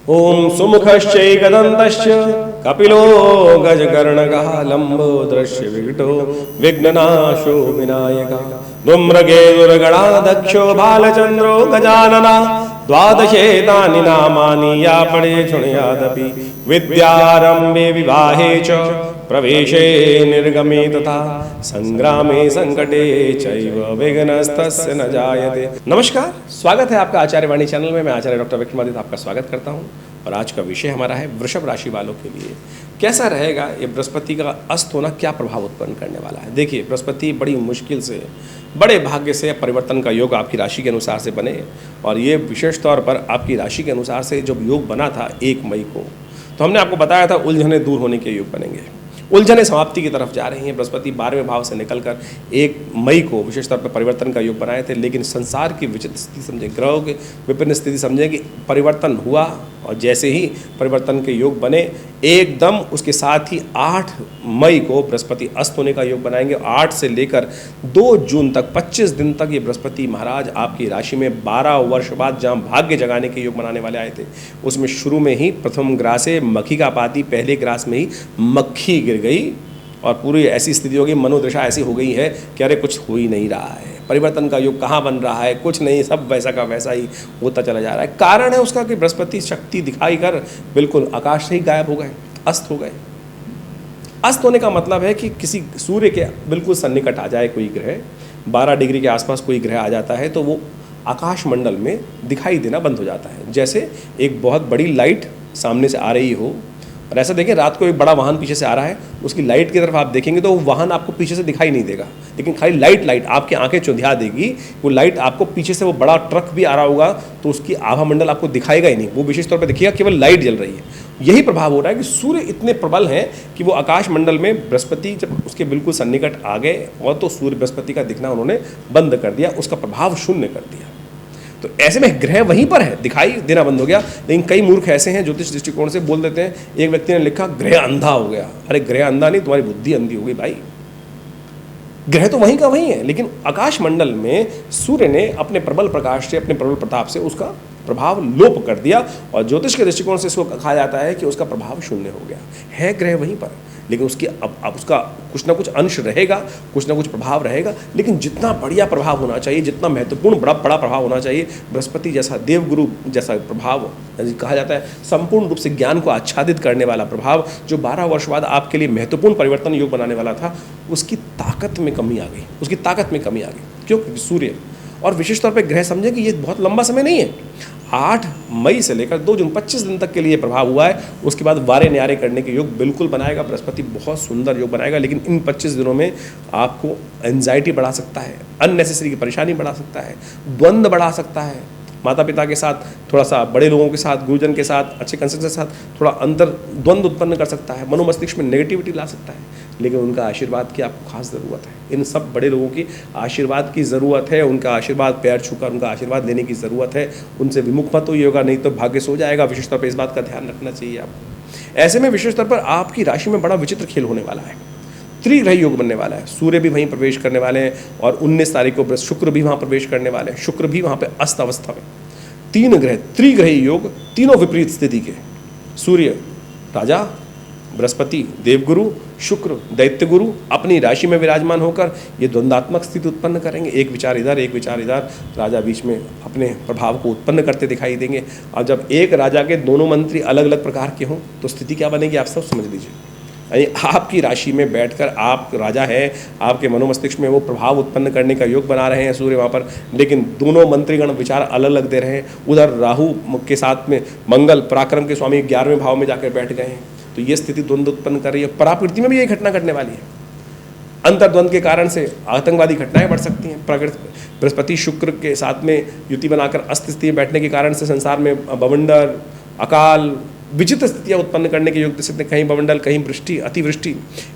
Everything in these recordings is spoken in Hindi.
ओम सुमुखश्चैकदन्तश्च कपिलो गजकर्णकः लम्बोदरस्य विकटो विघ्ननाशो विनायकः धूम्रकेतुर्गणाध्यक्षो बालचन्द्रो गजानना द्वादशेतानि नामानि या पठे शृणुयादपि विद्यारम्भे विवाहे च प्रवेशे निर्गमे तथा संग्रामे संकटे चैव विघ्नस्तस्य न जायते। नमस्कार, स्वागत है आपका आचार्यवाणी चैनल में। मैं आचार्य डॉक्टर विक्रमादित्य आपका स्वागत करता हूं और आज का विषय हमारा है वृषभ राशि वालों के लिए कैसा रहेगा ये बृहस्पति का अस्त होना, क्या प्रभाव उत्पन्न करने वाला है। देखिए, बृहस्पति बड़ी मुश्किल से, बड़े भाग्य से परिवर्तन का योग आपकी राशि के अनुसार से बने और ये विशेष तौर पर आपकी राशि के अनुसार से जब योग बना था 1 मई को, तो हमने आपको बताया था उलझने दूर होने के योग बनेंगे, उलझने समाप्ति की तरफ जा रही हैं। बृहस्पति 12वें भाव से निकलकर 1 मई को विशेष तौर पर परिवर्तन का योग बनाए थे, लेकिन संसार की विचित्र स्थिति समझें, ग्रहों की विभिन्न स्थिति समझें कि परिवर्तन हुआ और जैसे ही परिवर्तन के योग बने एकदम उसके साथ ही 8 मई को बृहस्पति अस्त होने का योग बनाएंगे। 8 से लेकर 2 जून तक 25 दिन तक ये बृहस्पति महाराज आपकी राशि में 12 वर्ष बाद जहाँ भाग्य जगाने के योग बनाने वाले आए थे, उसमें शुरू में ही प्रथम ग्रासे मक्खी का पाती, पहले ग्रास में ही मक्खी गिर गई और पूरी ऐसी स्थिति हो गई, मनोदशा ऐसी हो गई है कि अरे कुछ हो ही नहीं रहा है, परिवर्तन का योग कहाँ बन रहा है, कुछ नहीं, सब वैसा का वैसा ही होता चला जा रहा है। कारण है उसका कि बृहस्पति शक्ति दिखाई कर बिल्कुल आकाश से ही गायब हो गए, अस्त हो गए। अस्त होने का मतलब है कि किसी सूर्य के बिल्कुल सन्निकट आ जाए कोई ग्रह, 12 डिग्री के आसपास कोई ग्रह आ जाता है तो वो आकाश मंडल में दिखाई देना बंद हो जाता है। जैसे एक बहुत बड़ी लाइट सामने से आ रही हो और ऐसा देखें, रात को एक बड़ा वाहन पीछे से आ रहा है, उसकी लाइट की तरफ आप देखेंगे तो वो वाहन आपको पीछे से दिखाई नहीं देगा, लेकिन खाली लाइट आपकी आंखें चुंधिया देगी। वो लाइट आपको पीछे से, वो बड़ा ट्रक भी आ रहा होगा तो उसकी आभा मंडल आपको दिखाएगा ही नहीं, वो विशेष तौर पर दिखेगा, केवल लाइट जल रही है। यही प्रभाव हो रहा है कि सूर्य इतने प्रबल हैं कि वो आकाश मंडल में बृहस्पति जब उसके बिल्कुल सन्निकट आ गए और तो सूर्य बृहस्पति का दिखना उन्होंने बंद कर दिया, उसका प्रभाव शून्य कर दिया। तो ऐसे में ग्रह वहीं पर है, दिखाई देना बंद हो गया। लेकिन कई मूर्ख ऐसे हैं ज्योतिष दृष्टिकोण से बोल देते हैं, एक व्यक्ति ने लिखा ग्रह अंधा हो गया। अरे ग्रह अंधा नहीं, तुम्हारी बुद्धि अंधी हो गई भाई। ग्रह तो वहीं का वहीं है, लेकिन आकाश मंडल में सूर्य ने अपने प्रबल प्रकाश से, अपने प्रबल प्रताप से उसका प्रभाव लोप कर दिया और ज्योतिष के दृष्टिकोण से इसको कहा जाता है कि उसका प्रभाव शून्य हो गया है। ग्रह वहीं पर, लेकिन उसकी अब उसका कुछ ना कुछ अंश रहेगा, कुछ ना कुछ प्रभाव रहेगा, लेकिन जितना बढ़िया प्रभाव होना चाहिए, जितना महत्वपूर्ण बड़ा प्रभाव होना चाहिए, बृहस्पति जैसा देवगुरु जैसा प्रभाव कहा जाता है, संपूर्ण रूप से ज्ञान को आच्छादित करने वाला प्रभाव जो 12 वर्ष बाद आपके लिए महत्वपूर्ण परिवर्तन योग बनाने वाला था, उसकी ताकत में कमी आ गई, उसकी ताकत में कमी आ गई। क्यों? सूर्य और विशेष तौर पे ग्रह समझे कि ये बहुत लंबा समय नहीं है, 8 मई से लेकर 2 जून 25 दिन तक के लिए प्रभाव हुआ है। उसके बाद वारे न्यारे करने के योग बिल्कुल बनाएगा बृहस्पति, बहुत सुंदर योग बनाएगा। लेकिन इन 25 दिनों में आपको एंजाइटी बढ़ा सकता है, अननेसेसरी की परेशानी बढ़ा सकता है, द्वंद्व बढ़ा सकता है, माता पिता के साथ थोड़ा सा, बड़े लोगों के साथ, गुरुजन के साथ, अच्छे कंसेप्ट के साथ थोड़ा अंतर द्वंद्व उत्पन्न कर सकता है, मनोमस्तिष्क में नेगेटिविटी ला सकता है। लेकिन उनका आशीर्वाद की आपको खास ज़रूरत है, इन सब बड़े लोगों की आशीर्वाद की ज़रूरत है, उनका आशीर्वाद पैर छूकर उनका आशीर्वाद लेने की ज़रूरत है। उनसे विमुख मत होइए होगा, नहीं तो भाग्य सो जाएगा। विशेष तौर पर इस बात का ध्यान रखना चाहिए आपको। ऐसे में विशेष तौर पर आपकी राशि में बड़ा विचित्र खेल होने वाला है, त्रिग्रह योग बनने वाला है। सूर्य भी वहीं प्रवेश करने वाले हैं और 19 तारीख को शुक्र भी वहाँ प्रवेश करने वाले हैं। शुक्र भी वहाँ पर अस्त अवस्था में, 3 ग्रह त्रिग्रह योग, तीनों विपरीत स्थिति के, सूर्य राजा, बृहस्पति देवगुरु, शुक्र दैत्य गुरु अपनी राशि में विराजमान होकर ये द्वंद्वात्मक स्थिति उत्पन्न करेंगे। एक विचार इधर, एक विचार इधर, राजा बीच में अपने प्रभाव को उत्पन्न करते दिखाई देंगे। और जब एक राजा के दोनों मंत्री अलग अलग प्रकार के हों तो स्थिति क्या बनेगी, आप सब समझ लीजिए। यानी आपकी राशि में बैठकर आप राजा हैं, आपके मनोमस्तिष्क में वो प्रभाव उत्पन्न करने का योग बना रहे हैं सूर्य वहाँ पर, लेकिन दोनों मंत्रीगण विचार अलग अलग दे रहे हैं। उधर राहु के साथ में मंगल पराक्रम के स्वामी 11वें भाव में जाकर बैठ गए हैं, तो ये स्थिति द्वंद्व उत्पन्न कर रही है। पराप्रकृति में भी यही घटना घटने वाली है। अंतर्द्वंद के कारण से आतंकवादी घटनाएं बढ़ सकती हैं। बृहस्पति शुक्र के साथ में युति बनाकर अस्त स्थिति में बैठने के कारण से संसार में बवंडर, अकाल, विचित्र स्थितियाँ उत्पन्न करने के योग दे सकते हैं। कहीं बवंडर, कहीं वृष्टि, अतिवृष्टि,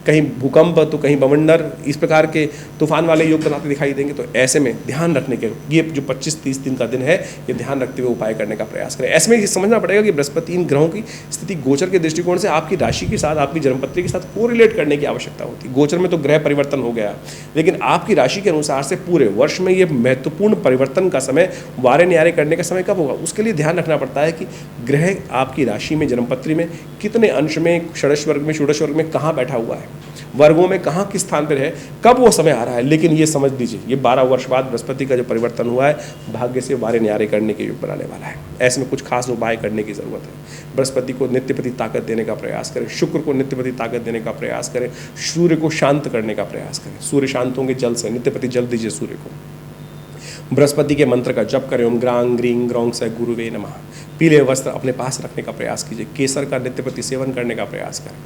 कहीं भूकंप, तो कहीं बवंडर, इस प्रकार के तूफान वाले योग बनाते दिखाई देंगे। तो ऐसे में ध्यान रखने के, ये जो 25-30 दिन का दिन है, ये ध्यान रखते हुए उपाय करने का प्रयास करें। ऐसे में ये समझना पड़ेगा कि बृहस्पति, इन ग्रहों की स्थिति गोचर के दृष्टिकोण से आपकी राशि के साथ, आपकी जन्मपत्री के साथ कोरिलेट करने की आवश्यकता होती है। गोचर में तो ग्रह परिवर्तन हो गया, लेकिन आपकी राशि के अनुसार से पूरे वर्ष में ये महत्वपूर्ण परिवर्तन का समय, वारे न्यारे करने का समय कब होगा, उसके लिए ध्यान रखना पड़ता है कि ग्रह आपकी राशि में, जन्मपत्री में कितने अंश में, षोडश वर्ग में, षोडश वर्ग में कहाँ बैठा हुआ है, वर्गों में कहाँ किस स्थान पर है, कब वो समय आ रहा है। लेकिन ये समझ लीजिए, ये 12 वर्ष बाद बृहस्पति का जो परिवर्तन हुआ है, भाग्य से वारे न्यारे करने के योग बनाने वाला है। ऐसे में कुछ खास उपाय करने की जरूरत है। बृहस्पति को नित्यपति ताकत देने का प्रयास करें, शुक्र को नित्यपति ताकत देने का प्रयास करें, सूर्य को शांत करने का प्रयास करें। सूर्य शांत होंगे जल से, नित्यपति जल दीजिए सूर्य को। बृहस्पति के मंत्र का जप करें, ओम ग्रांग ग्रीं ग्रौं स गुरुवे नमः। पीले वस्त्र अपने पास रखने का प्रयास कीजिए, केसर का नित्यपति सेवन करने का प्रयास करें।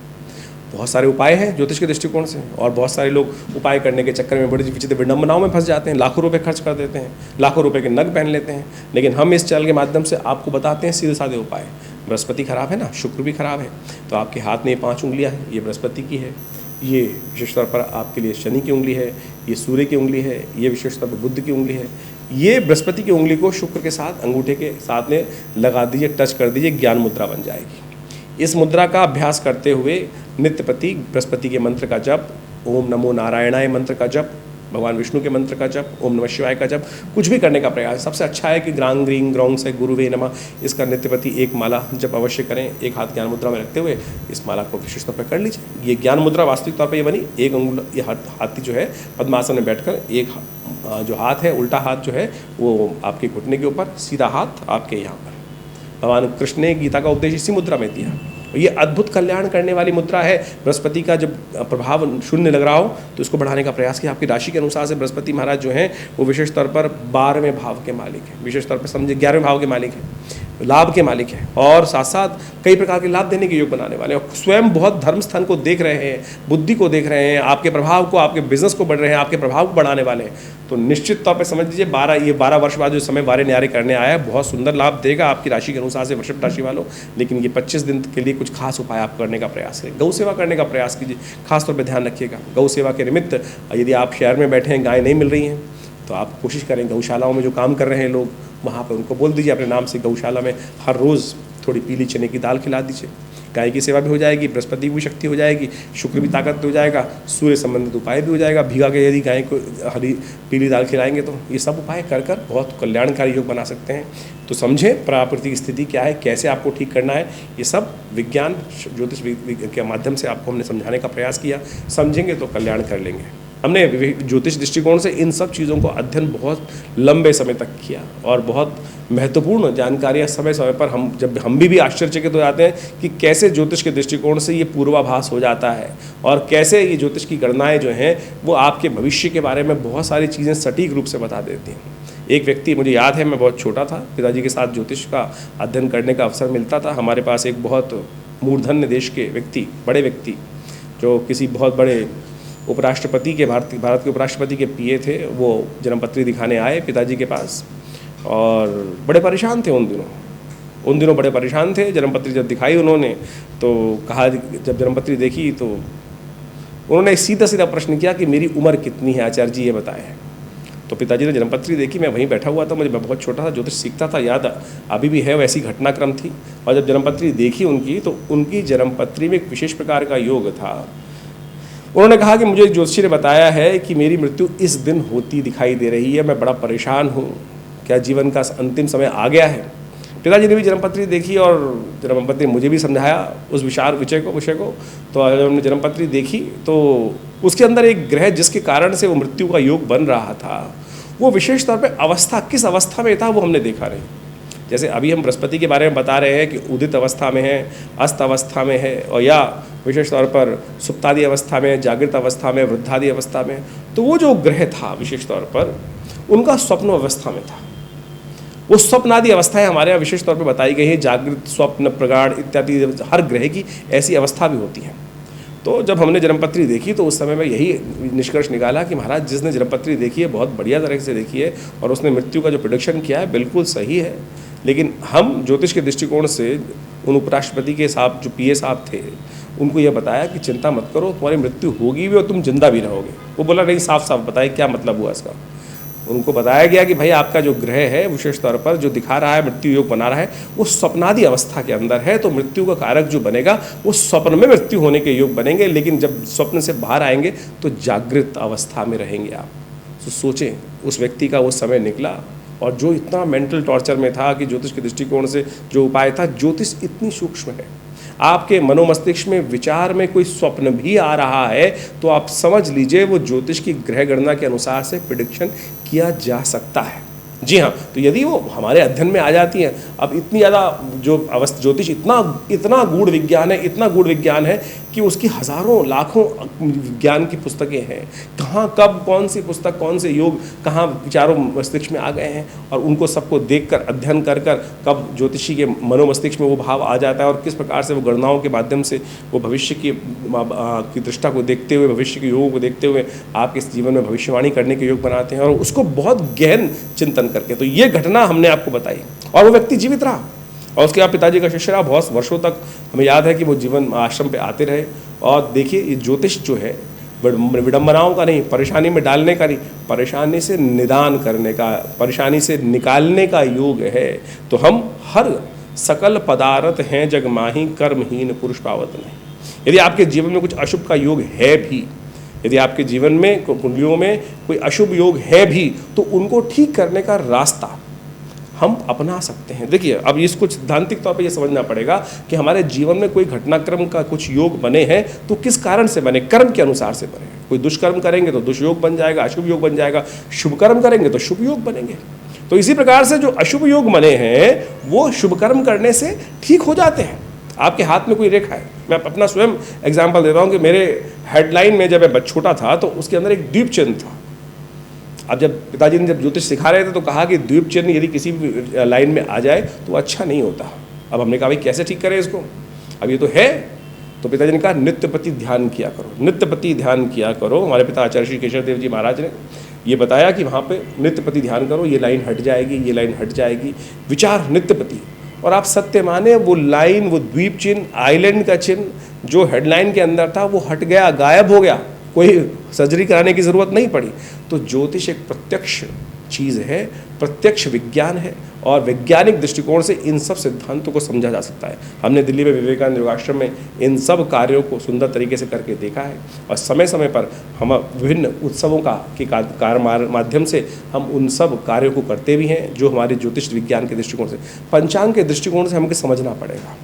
बहुत सारे उपाय हैं ज्योतिष के दृष्टिकोण से, और बहुत सारे लोग उपाय करने के चक्कर में बड़ी विचित्र विडंबनाओं में फंस जाते हैं, लाखों रुपए खर्च कर देते हैं, लाखों रुपए के नग पहन लेते हैं। लेकिन हम इस चैनल के माध्यम से आपको बताते हैं सीधे साधे उपाय। बृहस्पति खराब है ना, शुक्र भी खराब है, तो आपके हाथ में ये 5 उंगलियाँ हैं, ये बृहस्पति की है, ये विशेष तौर पर आपके लिए शनि की उंगली है, ये सूर्य की उंगली है, ये विशेष तौर पर बुध की उंगली है। ये बृहस्पति की उंगली को शुक्र के साथ, अंगूठे के साथ में लगा दीजिए, टच कर दीजिए, ज्ञान मुद्रा बन जाएगी। इस मुद्रा का अभ्यास करते हुए नित्यपति बृहस्पति के मंत्र का जप, ओम नमो नारायणाय मंत्र का जप, भगवान विष्णु के मंत्र का जप, ओम नमः शिवाय का जप, कुछ भी करने का प्रयास। सबसे अच्छा है कि ग्रांग ग्रीं ग्रौं स गुरुवे नमः, इसका नित्यपति एक माला जप अवश्य करें। एक हाथ ज्ञान मुद्रा में रखते हुए इस माला को विशेष तौर पर कर लीजिए। ये ज्ञान मुद्रा वास्तविक तौर पर ये बनी, एक अंगुल, ये हाथी जो है पद्मासन में बैठकर, एक जो हाथ है, उल्टा हाथ जो है वो आपके घुटने के ऊपर, सीधा हाथ आपके यहाँ पर। भगवान कृष्ण ने गीता का उपदेश इसी मुद्रा में दिया। ये अद्भुत कल्याण करने वाली मुद्रा है। बृहस्पति का जब प्रभाव शून्य लग रहा हो तो इसको बढ़ाने का प्रयास किया। आपकी राशि के अनुसार से बृहस्पति महाराज जो हैं वो विशेष तौर पर 12वें भाव के मालिक हैं, विशेष तौर पर समझे 11वें भाव के मालिक हैं, लाभ के मालिक हैं, और साथ साथ कई प्रकार के लाभ देने के योग बनाने वाले हैं। और स्वयं बहुत धर्म स्थान को देख रहे हैं, बुद्धि को देख रहे हैं, आपके प्रभाव को, आपके बिजनेस को बढ़ रहे हैं, आपके प्रभाव को बढ़ाने वाले हैं। तो निश्चित तौर पे समझ लीजिए 12 वर्ष बाद जो समय वारे न्यारे करने आया है, बहुत सुंदर लाभ देगा आपकी राशि के अनुसार से, वृषभ राशि वालों। लेकिन ये 25 दिन के लिए कुछ खास उपाय आप करने का प्रयास करें। गौ सेवा करने का प्रयास कीजिए, खासतौर पर ध्यान रखिएगा। गौ सेवा के निमित्त यदि आप शहर में बैठे हैं, गाय नहीं मिल रही हैं, तो आप कोशिश करें गौशालाओं में जो काम कर रहे हैं लोग, वहाँ पर उनको बोल दीजिए अपने नाम से गौशाला में हर रोज़ थोड़ी पीली चने की दाल खिला दीजिए। गाय की सेवा भी हो जाएगी, बृहस्पति भी शक्ति हो जाएगी, शुक्र भी ताकत हो जाएगा, सूर्य संबंधित उपाय भी हो जाएगा। भीगा के यदि गाय को हरी पीली दाल खिलाएंगे तो ये सब उपाय कर बहुत कल्याणकारी योग बना सकते हैं। तो समझें प्राकृतिक स्थिति क्या है, कैसे आपको ठीक करना है, ये सब विज्ञान ज्योतिष के माध्यम से आपको हमने समझाने का प्रयास किया। समझेंगे तो कल्याण कर लेंगे। हमने ज्योतिष दृष्टिकोण से इन सब चीज़ों को अध्ययन बहुत लंबे समय तक किया, और बहुत महत्वपूर्ण जानकारियाँ समय समय पर हम भी आश्चर्यचकित हो जाते हैं कि कैसे ज्योतिष के दृष्टिकोण से ये पूर्वाभास हो जाता है, और कैसे ये ज्योतिष की गणनाएं जो हैं वो आपके भविष्य के बारे में बहुत सारी चीज़ें सटीक रूप से बता देती हैं। एक व्यक्ति, मुझे याद है, मैं बहुत छोटा था, पिताजी के साथ ज्योतिष का अध्ययन करने का अवसर मिलता था। हमारे पास एक बहुत मूर्धन्य देश के व्यक्ति, बड़े व्यक्ति, जो किसी बहुत बड़े उपराष्ट्रपति के, भारत के उपराष्ट्रपति के पीए थे, वो जन्मपत्री दिखाने आए पिताजी के पास, और बड़े परेशान थे उन दिनों बड़े परेशान थे। जन्मपत्री जब दिखाई उन्होंने तो कहा, जब जन्मपत्री देखी तो उन्होंने एक सीधा सीधा प्रश्न किया कि मेरी उम्र कितनी है आचार्य जी, ये बताएं। तो पिताजी ने जन्मपत्री मैं वहीं बैठा हुआ था, मैं बहुत छोटा था, ज्योतिष सीखता था, याद अभी भी है, वैसी घटनाक्रम थी। और जब जन्मपत्री देखी उनकी, तो उनकी जन्मपत्री में एक विशेष प्रकार का योग था। उन्होंने कहा कि मुझे ज्योतिषी ने बताया है कि मेरी मृत्यु इस दिन होती दिखाई दे रही है, मैं बड़ा परेशान हूँ, क्या जीवन का अंतिम समय आ गया है। पिताजी ने भी जन्मपत्री देखी, और जन्मपत्री मुझे भी समझाया उस विषय को। तो जब हमने जन्मपत्री देखी तो उसके अंदर एक ग्रह जिसके कारण से वो मृत्यु का योग बन रहा था, वो विशेष तौर पर अवस्था, किस अवस्था में था वो हमने देखा नहीं। जैसे अभी हम बृहस्पति के बारे में बता रहे हैं कि उदित अवस्था में है, अस्त अवस्था में है, और या विशेष तौर पर सुप्तादि अवस्था में, जागृत अवस्था में, वृद्धादि अवस्था में। तो वो जो ग्रह था विशेष तौर पर उनका स्वप्न अवस्था में था। वो स्वप्नादि अवस्थाएं हमारे यहाँ विशेष तौर पर बताई गई हैं, जागृत, स्वप्न, प्रगाढ़ इत्यादि, हर ग्रह की ऐसी अवस्था भी होती है। तो जब हमने जन्मपत्री देखी तो उस समय में यही निष्कर्ष निकाला कि महाराज जिसने जन्मपत्री देखी है बहुत बढ़िया तरह से देखी है, और उसने मृत्यु का जो प्रेडिक्शन किया है बिल्कुल सही है। लेकिन हम ज्योतिष के दृष्टिकोण से उन उपराष्ट्रपति के साहब जो पीए साहब थे, उनको यह बताया कि चिंता मत करो, तुम्हारी मृत्यु होगी भी और तुम जिंदा भी रहोगे। वो बोला नहीं, साफ साफ बताइए क्या मतलब हुआ इसका। उनको बताया गया कि भाई आपका जो ग्रह है विशेष तौर पर जो दिखा रहा है, मृत्यु योग बना रहा है, वो स्वप्नादि अवस्था के अंदर है, तो मृत्यु का कारक जो बनेगा वो स्वप्न में मृत्यु होने के योग बनेंगे, लेकिन जब स्वप्न से बाहर आएंगे तो जागृत अवस्था में रहेंगे आप। तो सोचें, उस व्यक्ति का वो समय निकला और जो इतना मेंटल टॉर्चर में था कि ज्योतिष के दृष्टिकोण से जो उपाय था, ज्योतिष इतनी सूक्ष्म है, आपके मनोमस्तिष्क में विचार में कोई स्वप्न भी आ रहा है तो आप समझ लीजिए वो ज्योतिष की ग्रह गणना के अनुसार से प्रिडिक्शन किया जा सकता है। जी हाँ, तो यदि वो हमारे अध्ययन में आ जाती हैं, अब इतनी ज़्यादा जो अवस्था ज्योतिष इतना गूढ़ विज्ञान है, इतना गूढ़ विज्ञान है कि उसकी हज़ारों लाखों विज्ञान की पुस्तकें हैं। कहाँ कब कौन सी पुस्तक कौन से योग कहाँ विचारों मस्तिष्क में आ गए हैं, और उनको सबको देखकर अध्ययन कर कब ज्योतिषी के मनोमस्तिष्क में वो भाव आ जाता है और किस प्रकार से वो गणनाओं के माध्यम से वो भविष्य की दृष्टा को देखते हुए, भविष्य के योगों को देखते हुए आपके इस जीवन में भविष्यवाणी करने के योग बनाते हैं, और उसको बहुत गहन चिंतन करके। तो ये घटना हमने आपको बताई और वो व्यक्ति जीवित रहा और उसके बाद पिताजी का शिष्य रहा बहुत वर्षों तक। हमें याद है कि वो जीवन आश्रम पे आते रहे। और देखिए, ये ज्योतिष जो है विडंबनाओं का नहीं, परेशानी में डालने का नहीं, परेशानी से निदान करने का, परेशानी से निकालने का योग है। तो हम हर सकल पदार्थ हैं जग माही, कर्महीन पुरुष पावत नहीं। यदि आपके जीवन में कुछ अशुभ का योग है भी, यदि आपके जीवन में कुंडलियों में कोई अशुभ योग है भी, तो उनको ठीक करने का रास्ता हम अपना सकते हैं। देखिए, अब इसको सिद्धांतिक तौर पे ये समझना पड़ेगा कि हमारे जीवन में कोई घटनाक्रम का कुछ योग बने हैं तो किस कारण से बने, कर्म के अनुसार से बने। कोई दुष्कर्म करेंगे तो दुष्योग बन जाएगा, अशुभ योग बन जाएगा, शुभ कर्म करेंगे तो शुभ योग बनेंगे। तो इसी प्रकार से जो अशुभ योग बने हैं वो शुभ कर्म करने से ठीक हो जाते हैं। आपके हाथ में कोई रेखा है, मैं अपना स्वयं एग्जाम्पल दे रहा हूँ कि मेरे हेडलाइन में जब मैं छोटा था तो उसके अंदर एक द्वीप चिन्ह था। अब जब पिताजी ने जब ज्योतिष सिखा रहे थे तो कहा कि द्वीप चिन्ह यदि किसी भी लाइन में आ जाए तो अच्छा नहीं होता। अब हमने कहा भाई कैसे ठीक करें इसको, अब ये तो है। तो पिताजी ने कहा नित्य प्रति ध्यान किया करो, नित्य प्रति ध्यान किया करो। हमारे पिता आचार्य श्री केशव देव जी महाराज ने ये बताया कि वहाँ पे नित्य प्रति ध्यान करो, ये लाइन हट जाएगी, ये लाइन हट जाएगी, विचार नित्य प्रति। और आप सत्य माने, वो लाइन, वो द्वीप चिन्ह, आइलैंड का चिन्ह जो हेडलाइन के अंदर था वो हट गया, गायब हो गया, कोई सर्जरी कराने की ज़रूरत नहीं पड़ी। तो ज्योतिष एक प्रत्यक्ष चीज़ है, प्रत्यक्ष विज्ञान है, और वैज्ञानिक दृष्टिकोण से इन सब सिद्धांतों को समझा जा सकता है। हमने दिल्ली में विवेकानंद योगाश्रम में इन सब कार्यों को सुंदर तरीके से करके देखा है, और समय समय पर हम विभिन्न उत्सवों के माध्यम से हम उन सब कार्यों को करते भी हैं जो हमारे ज्योतिष विज्ञान के दृष्टिकोण से, पंचांग के दृष्टिकोण से हमको समझना पड़ेगा।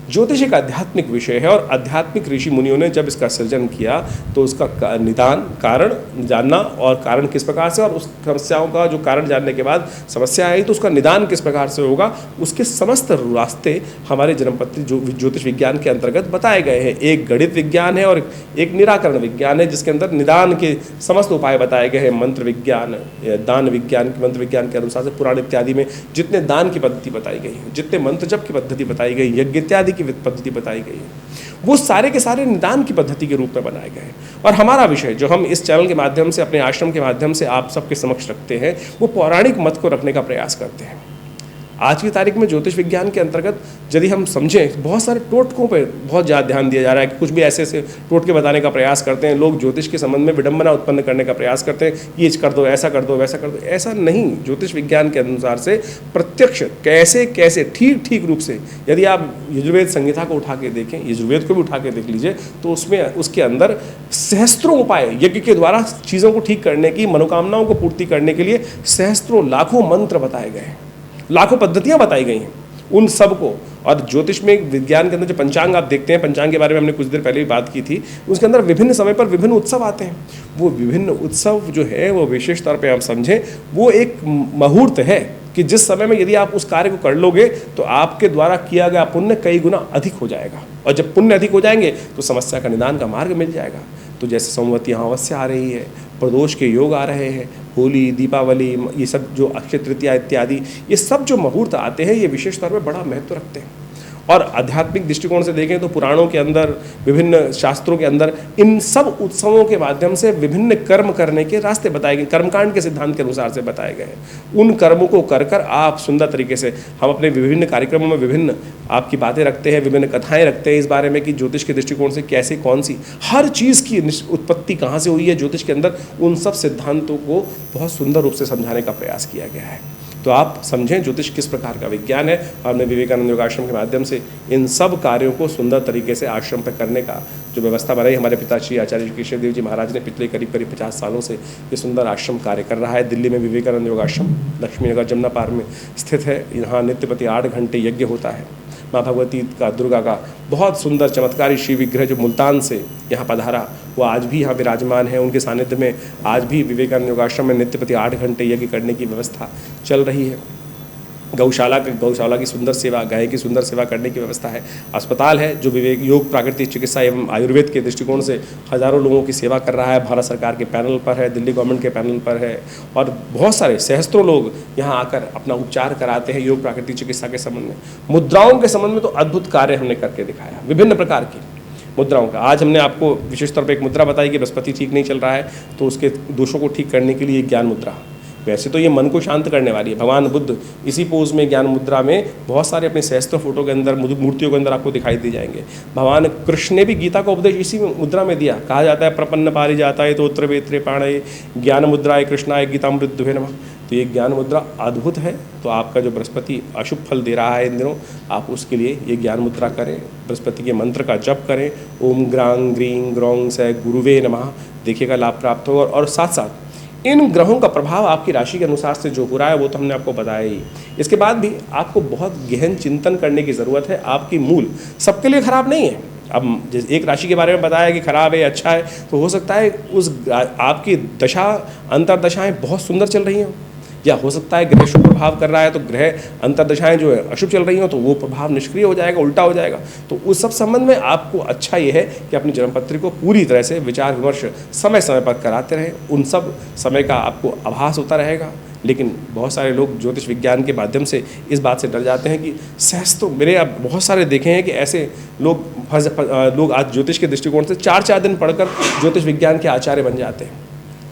ज्योतिष एक आध्यात्मिक विषय है, और आध्यात्मिक ऋषि मुनियों ने जब इसका सृजन किया तो उसका निदान, कारण जानना, और कारण किस प्रकार से, और उस समस्याओं का जो कारण जानने के बाद समस्या आई तो उसका निदान किस प्रकार से होगा, उसके समस्त रास्ते हमारे जन्मपत्री जो ज्योतिष विज्ञान के अंतर्गत बताए गए हैं। एक गणित विज्ञान है और एक निराकरण विज्ञान है जिसके अंदर निदान के समस्त उपाय बताए गए हैं। मंत्र विज्ञान, दान विज्ञान, मंत्र विज्ञान के अनुसार से पुराण इत्यादि में जितने दान की पद्धति बताई गई है, जितने मंत्र जप की पद्धति बताई गई, यज्ञ इत्यादि की पद्धति बताई गई है, वो सारे के सारे निदान की पद्धति के रूप में बनाए गए हैं। और हमारा विषय जो हम इस चैनल के माध्यम से, अपने आश्रम के माध्यम से आप सबके समक्ष रखते हैं, वो पौराणिक मत को रखने का प्रयास करते हैं। आज की तारीख में ज्योतिष विज्ञान के अंतर्गत यदि हम समझें, बहुत सारे टोटकों पर बहुत ज़्यादा ध्यान दिया जा रहा है कि कुछ भी ऐसे ऐसे टोटके बताने का प्रयास करते हैं। लोग ज्योतिष के संबंध में विडंबना उत्पन्न करने का प्रयास करते हैं, ये कर दो, ऐसा कर दो, वैसा कर दो। ऐसा नहीं, ज्योतिष विज्ञान के अनुसार से प्रत्यक्ष कैसे कैसे ठीक रूप से, यदि आप यजुर्वेद संहिता को उठा के देखें, यजुर्वेद को भी उठा के देख लीजिए, तो उसमें उसके अंदर सहस्त्रों उपाय यज्ञ के द्वारा चीज़ों को ठीक करने की, मनोकामनाओं को पूर्ति करने के लिए सहस्त्रों लाखों मंत्र बताए गए हैं, लाखों पद्धतियां बताई गई हैं उन सब को। और ज्योतिष में विज्ञान के अंदर जो पंचांग आप देखते हैं, पंचांग के बारे में हमने कुछ देर पहले भी बात की थी, उसके अंदर विभिन्न समय पर विभिन्न उत्सव आते हैं। वो विभिन्न उत्सव जो है वो विशेष तौर पे आप समझें, वो एक मुहूर्त है कि जिस समय में यदि आप उस कार्य को कर लोगे तो आपके द्वारा किया गया पुण्य कई गुना अधिक हो जाएगा, और जब पुण्य अधिक हो जाएंगे तो समस्या का निदान का मार्ग मिल जाएगा। तो जैसे सोमवती अमावस्या आ रही है, प्रदोष के योग आ रहे हैं, होली, दीपावली, ये सब जो अक्षय तृतीया इत्यादि, ये सब जो मुहूर्त आते हैं ये विशेष तौर पर बड़ा महत्व रखते हैं। और आध्यात्मिक दृष्टिकोण से देखें तो पुराणों के अंदर, विभिन्न शास्त्रों के अंदर इन सब उत्सवों के माध्यम से विभिन्न कर्म करने के रास्ते बताए गए, कर्मकांड के सिद्धांत के अनुसार से बताए गए हैं। उन कर्मों को कर कर आप सुंदर तरीके से, हम अपने विभिन्न कार्यक्रमों में विभिन्न आपकी बातें रखते हैं, विभिन्न कथाएं रखते हैं इस बारे में कि ज्योतिष के दृष्टिकोण से कैसे, कौन सी, हर चीज़ की उत्पत्ति कहाँ से हुई है ज्योतिष के अंदर, उन सब सिद्धांतों को बहुत सुंदर रूप से समझाने का प्रयास किया गया है। तो आप समझें ज्योतिष किस प्रकार का विज्ञान है, और हमने विवेकानंद योगाश्रम के माध्यम से इन सब कार्यों को सुंदर तरीके से आश्रम पर करने का जो व्यवस्था बनाई, हमारे पिताश्री आचार्य कृष्ण देव जी महाराज ने पिछले करीब 50 सालों से ये सुंदर आश्रम कार्य कर रहा है। दिल्ली में विवेकानंद योगाश्रम लक्ष्मी नगर जमुना पार्क में स्थित है। यहाँ नित्य प्रति 8 घंटे यज्ञ होता है। माँ भगवती का, दुर्गा का बहुत सुंदर चमत्कारी श्री विग्रह जो मुल्तान से यहाँ पधारा, वो आज भी यहाँ विराजमान है। उनके सानिध्य में आज भी विवेकानंद योगाश्रम में नित्य प्रति 8 घंटे यज्ञ करने की व्यवस्था चल रही है। गौशाला की सुंदर सेवा, गाय की सुंदर सेवा करने की व्यवस्था है। अस्पताल है जो विवेक योग, प्राकृतिक चिकित्सा एवं आयुर्वेद के दृष्टिकोण से हज़ारों लोगों की सेवा कर रहा है। भारत सरकार के पैनल पर है, दिल्ली गवर्नमेंट के पैनल पर है, और बहुत सारे सहस्त्रों लोग यहाँ आकर अपना उपचार कराते हैं योग प्राकृतिक चिकित्सा के संबंध में। मुद्राओं के संबंध में तो अद्भुत कार्य हमने करके दिखाया, विभिन्न प्रकार की मुद्राओं का। आज हमने आपको विशेष तौर पर एक मुद्रा बताई कि बृहस्पति ठीक नहीं चल रहा है, तो उसके दोषों को ठीक करने के लिए ज्ञान मुद्रा। वैसे तो ये मन को शांत करने वाली है। भगवान बुद्ध इसी पोज में, ज्ञान मुद्रा में, बहुत सारे अपने सहस्त्र फोटो के अंदर, मूर्तियों के अंदर आपको दिखाई दे जाएंगे। भगवान कृष्ण ने भी गीता का उपदेश इसी मुद्रा में दिया। कहा जाता है प्रपन्न पारि जाता है तोत्र वेत्रे पाणय ज्ञान मुद्राय कृष्णाय गीतामृत दुहे नमः। तो ये ज्ञान मुद्रा अद्भुत है। तो आपका जो बृहस्पति अशुभ फल दे रहा है इन दिनों, आप उसके लिए ये ज्ञान मुद्रा करें, बृहस्पति के मंत्र का जप करें, ओम ग्रांग ग्रीं ग्रौंग से गुरुवे नमः, देखिएगा लाभ प्राप्त होगा। और साथ साथ इन ग्रहों का प्रभाव आपकी राशि के अनुसार से जो हो रहा है वो तो हमने आपको बताया ही। इसके बाद भी आपको बहुत गहन चिंतन करने की ज़रूरत है। आपकी मूल सबके लिए खराब नहीं है। अब जैसे एक राशि के बारे में बताया कि खराब है, अच्छा है, तो हो सकता है उस आपकी दशा, अंतरदशाएं बहुत सुंदर चल रही हैं, या हो सकता है ग्रह शुभ प्रभाव कर रहा है तो ग्रह अंतरदशाएं जो है अशुभ चल रही हो, तो वो प्रभाव निष्क्रिय हो जाएगा, उल्टा हो जाएगा। तो उस सब संबंध में आपको अच्छा ये है कि अपनी जन्मपत्री को पूरी तरह से विचार विमर्श समय समय पर कराते रहें। उन सब समय का आपको आभास होता रहेगा। लेकिन बहुत सारे लोग ज्योतिष विज्ञान के माध्यम से इस बात से डर जाते हैं कि सहस्त्रों, मेरे अब बहुत सारे देखे हैं कि ऐसे लोग आज ज्योतिष के दृष्टिकोण से 4-4 दिन पढ़कर ज्योतिष विज्ञान के आचार्य बन जाते हैं,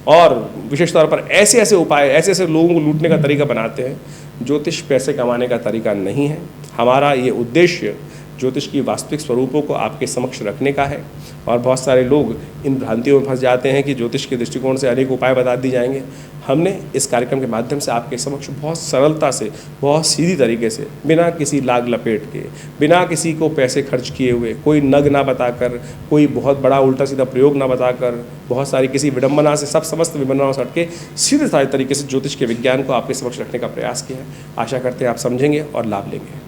और विशेष तौर पर ऐसे ऐसे उपाय, ऐसे ऐसे लोगों को लूटने का तरीका बनाते हैं। ज्योतिष पैसे कमाने का तरीका नहीं है। हमारा ये उद्देश्य ज्योतिष की वास्तविक स्वरूपों को आपके समक्ष रखने का है। और बहुत सारे लोग इन भ्रांतियों में फंस जाते हैं कि ज्योतिष के दृष्टिकोण से अनेक उपाय बता दिए जाएंगे। हमने इस कार्यक्रम के माध्यम से आपके समक्ष बहुत सरलता से, बहुत सीधी तरीके से, बिना किसी लाग लपेट के, बिना किसी को पैसे खर्च किए हुए, कोई नग ना बताकर, कोई बहुत बड़ा उल्टा सीधा प्रयोग ना बताकर, बहुत सारी किसी विडंबना से, सब समस्त विडंबनाओं से हटके सीधे साधे तरीके से ज्योतिष के विज्ञान को आपके समक्ष रखने का प्रयास किया है। आशा करते हैं आप समझेंगे और लाभ लेंगे।